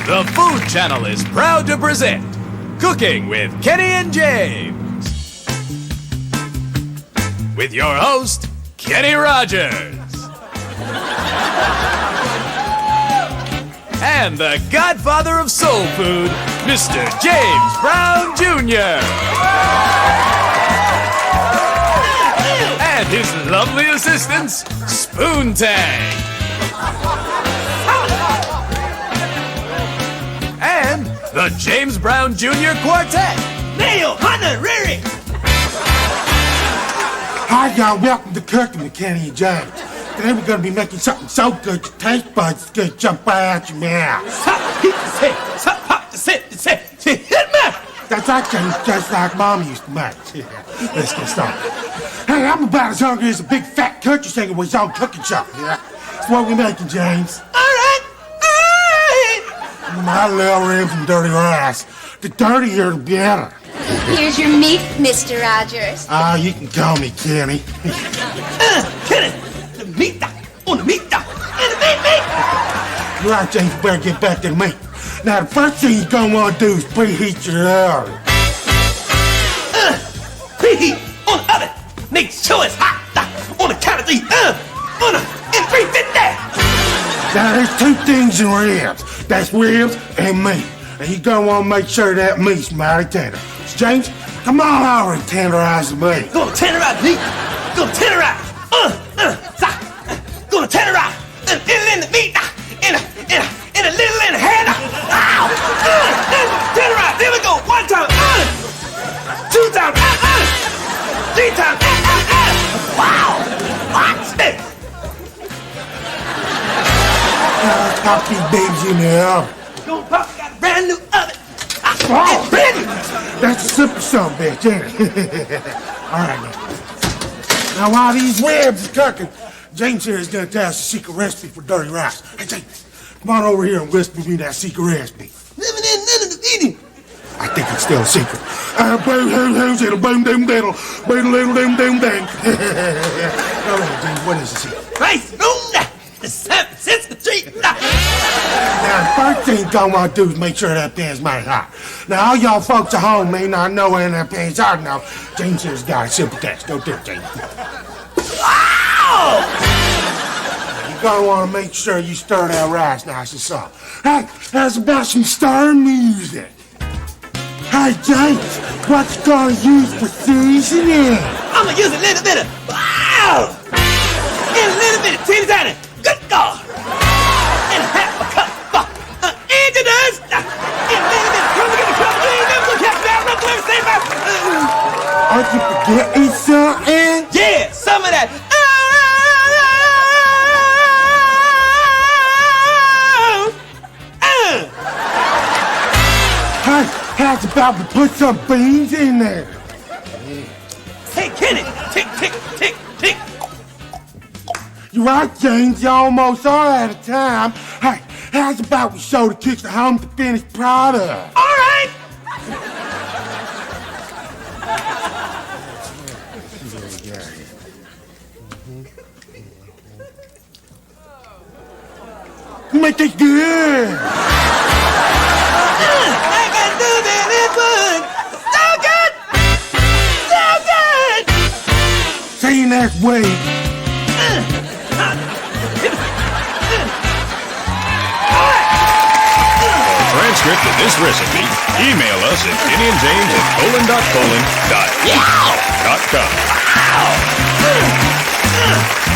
The Food Channel is proud to present Cooking with Kenny and James. With your host, Kenny Rogers. And the godfather of soul food, Mr. James Brown Jr. And his lovely assistants, Spoon Tang. And the James Brown Jr. Quartet. Neil, Hunter, Riri. Hi, y'all. Welcome to Cooking with Kenny and James. Today we're going to be making something so good your taste buds is going to jump right out your mouth. That's right, James, just like Mom used to make. Let's get started. Hey, I'm about as hungry as a big fat country singer with his own cooking show. Yeah? That's what we're making, James. All right. My little ribs and dirty rice. The dirtier, the better. Here's your meat, Mr. Rogers. You can call me Kenny. Kenny, the meat on the meat and the meat. You're right, James, you better get back to the meat. Now, the first thing you're going to want to do is preheat your oven. Preheat on the oven. Make sure it's hot. On the count of three. In 350. Now, there's two things in ribs. That's ribs and meat. And you're going to want to make sure that meat's mighty tender. So, James, come on over and tenderize the meat. Gonna tenderize the meat. Gonna tenderize. Gonna tenderize. In the meat. In a little in the hand. Tenderize. There we go. One time. Two times. Three times. Wow. Watch this. Pop these babies in the oven. Gonna pop. Got a brand new oven. Oh, Brand new. that's a simple son, bitch, ain't it? All right, now while these ribs are cooking, James here is going to tell us a secret recipe for dirty rice. Hey, James, come on over here and whisper me that secret recipe. Living in none of the eating. I think it's still a secret. Boom, doom, diddle, boom, little, doom, doom, ding. All right, James, what is the secret? Rice room. The San Francisco treat. Now, the first thing you're going to want to do is make sure that pan's mighty hot. Now, all y'all folks at home may not know when that pan's hot enough. James here's got a simple test. Go do it, James. Wow! You're going to want to make sure you stir that rice nice and soft. Hey, how's about some stirring music? Hey, James, what you going to use for seasoning? I'm going to use a little bit of wow! And a little bit of teeny tiny. Good God! And half a cup of Angelus! And a little bit of crumble. You ain't never gonna catch that. Look, let me say that. Aren't you forgetting something? Yeah, some of that. Hey, how's about we put some beans in there? Hey, Kenny, tick, tick, tick, tick. You're right, James. You almost are out of time. Hey, how's about we show the kids at home the finished product? All right. Make it good. I can do that. It's good. So good. See you next week. Transcript of this recipe, email us at kennyandjames@colon.com.